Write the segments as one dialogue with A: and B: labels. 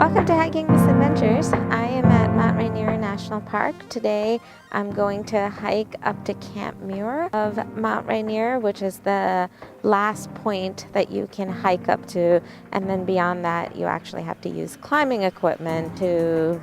A: Welcome to Hiking Misadventures. I am at Mt.Rainier National Park. Today I'm going to hike up to Camp Muir of Mount Rainier, which is the last point that you can hike up to, and then beyond that you actually have to use climbing equipment to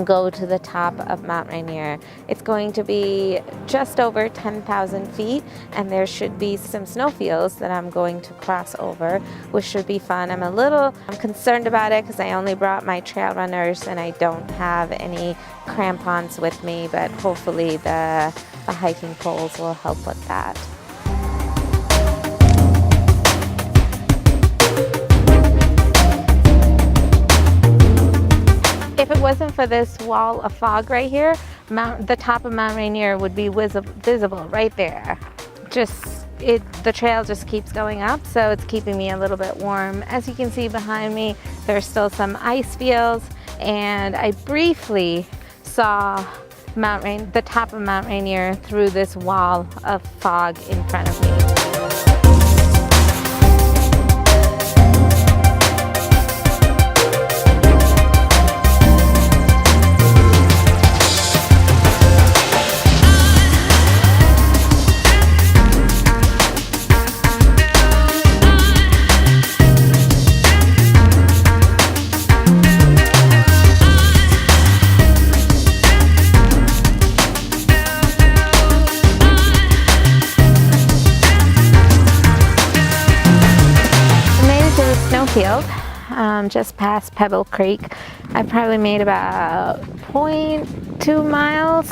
A: go to the top of Mount Rainier. It's going to be just over 10,000 feet, and there should be some snowfields that I'm going to cross over, which should be fun. I'm concerned about it because I only brought my trail runners and I don't have any crampons with me, but hopefully the hiking poles will help with that. If it wasn't for this wall of fog right here, the top of Mount Rainier would be visible right there. The trail just keeps going up, so it's keeping me a little bit warm. As you can see behind me, there's still some ice fields, and I briefly saw the top of Mount Rainier through this wall of fog in front of me. Snowfield, just past Pebble Creek. I probably made about 0.2 miles,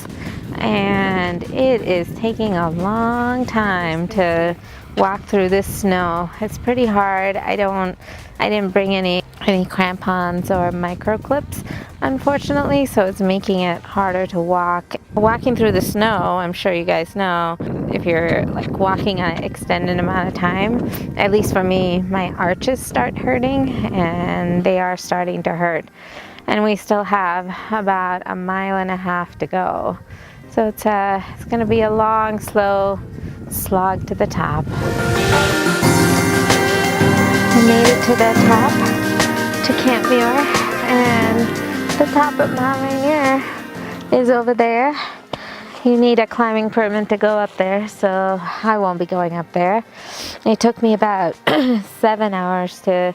A: and it is taking a long time to walk through this snow. It's pretty hard. I didn't bring any crampons or micro clips, unfortunately, so it's making it harder to walk. Walking through the snow, I'm sure you guys know, if you're like walking an extended amount of time, at least for me, my arches start hurting, and they are starting to hurt. And we still have about 1.5 miles to go. So it's going to be a long, slow slog to the top. I made it to the top, to Camp Muir, and the top of Mount Rainier is over there. You need a climbing permit to go up there, so I won't be going up there. It took me about 7 hours to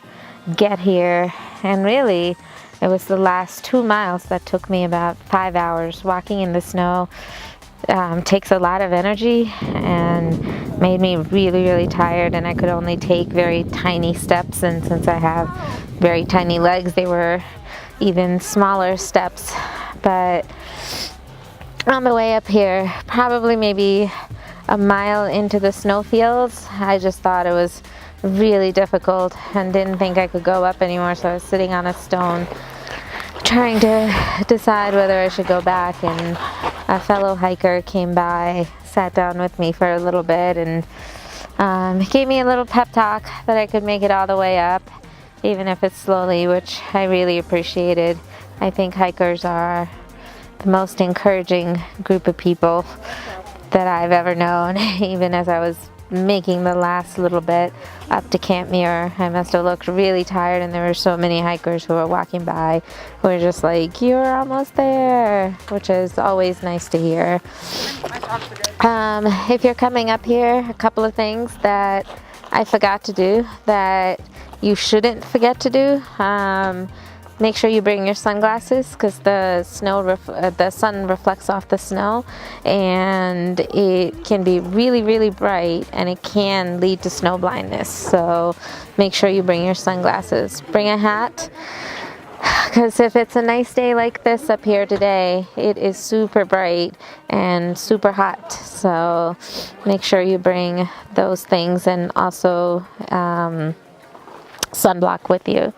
A: get here, and really it was the last 2 miles that took me about 5 hours. Walking in the snow takes a lot of energy and made me really, really tired, and I could only take very tiny steps, and since I have very tiny legs, they were even smaller steps. But on the way up here, probably maybe 1 mile into the snowfields, I just thought it was really difficult and didn't think I could go up anymore, so I was sitting on a stone trying to decide whether I should go back, and a fellow hiker came by, sat down with me for a little bit, and gave me a little pep talk that I could make it all the way up, even if it's slowly, which I really appreciated. I think hikers are the most encouraging group of people that I've ever known. Even as I was making the last little bit up to Camp Muir, I must have looked really tired, and there were so many hikers who were walking by who were just like, "You're almost there," which is always nice to hear. If you're coming up here, a couple of things that I forgot to do that you shouldn't forget to do. Make sure you bring your sunglasses, because the sun reflects off the snow, and it can be really, really bright, and it can lead to snow blindness. So make sure you bring your sunglasses. Bring a hat, because if it's a nice day like this up here today, it is super bright and super hot. So make sure you bring those things, and also sunblock with you.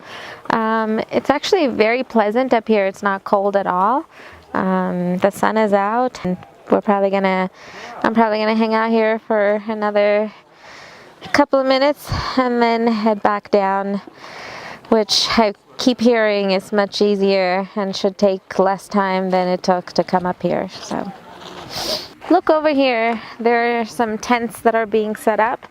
A: It's actually very pleasant up here. It's not cold at all. The sun is out, and I'm probably gonna hang out here for another couple of minutes and then head back down, which I keep hearing is much easier and should take less time than it took to come up here. So look over here. There are some tents that are being set up.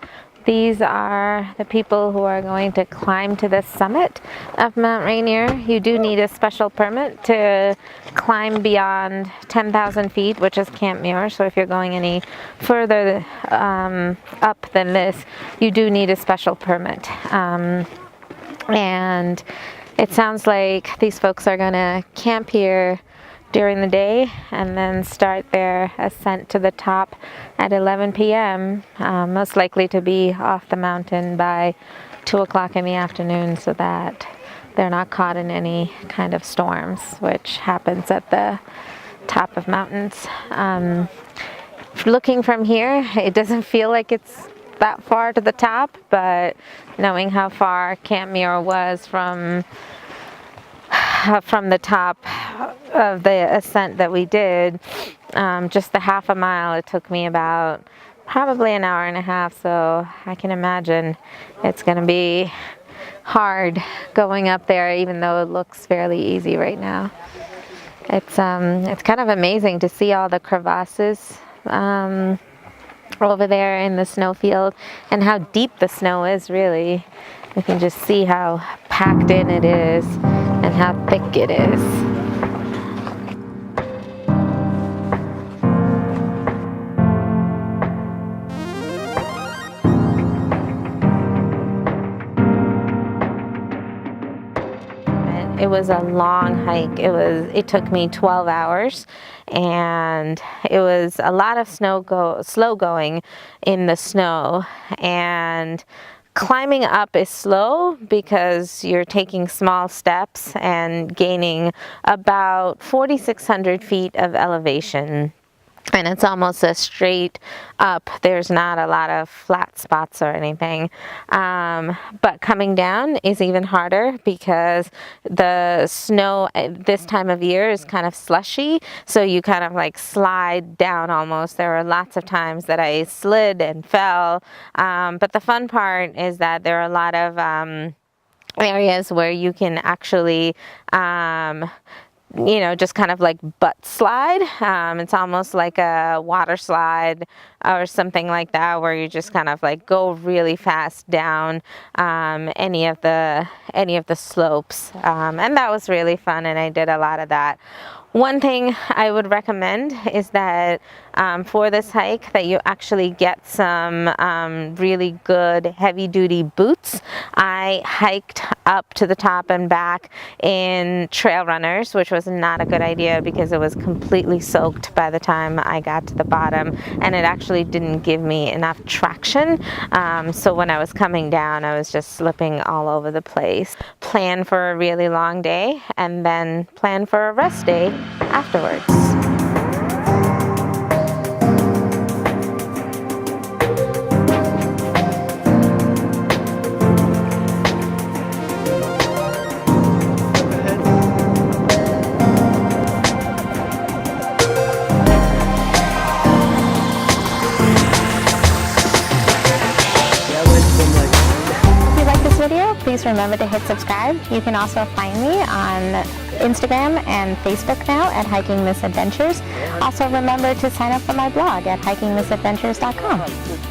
A: These are the people who are going to climb to the summit of Mount Rainier. You do need a special permit to climb beyond 10,000 feet, which is Camp Muir. So if you're going any further up than this, you do need a special permit. And it sounds like these folks are going to camp here during the day and then start their ascent to the top at 11 p.m. Most likely to be off the mountain by 2 o'clock in the afternoon so that they're not caught in any kind of storms, which happens at the top of mountains. Looking from here, it doesn't feel like it's that far to the top, but knowing how far Camp Muir was from the top of the ascent that we did, just the half a mile, it took me about probably an hour and a half, so I can imagine it's going to be hard going up there, even though it looks fairly easy right now. It's kind of amazing to see all the crevasses over there in the snowfield and how deep the snow is, really. You can just see how packed in it is and how thick it is. It was a long hike. It took me 12 hours, and it was a lot of slow going in the snow, and climbing up is slow because you're taking small steps and gaining about 4,600 feet of elevation. And it's almost a straight up. There's not a lot of flat spots or anything. But coming down is even harder because the snow this time of year is kind of slushy. So you kind of like slide down almost. There were lots of times that I slid and fell. But the fun part is that there are a lot of areas where you can actually just kind of like butt slide. It's almost like a water slide or something like that, where you just kind of like go really fast down any of the slopes, and that was really fun, and I did a lot of that. One thing I would recommend is that for this hike that you actually get some really good heavy-duty boots. I hiked up to the top and back in trail runners, which was not a good idea because it was completely soaked by the time I got to the bottom, and it actually didn't give me enough traction. So when I was coming down, I was just slipping all over the place. Plan for a really long day, and then plan for a rest day afterwards. Please remember to hit subscribe. You can also find me on Instagram and Facebook now at Hiking Misadventures. Also remember to sign up for my blog at hikingmisadventures.com.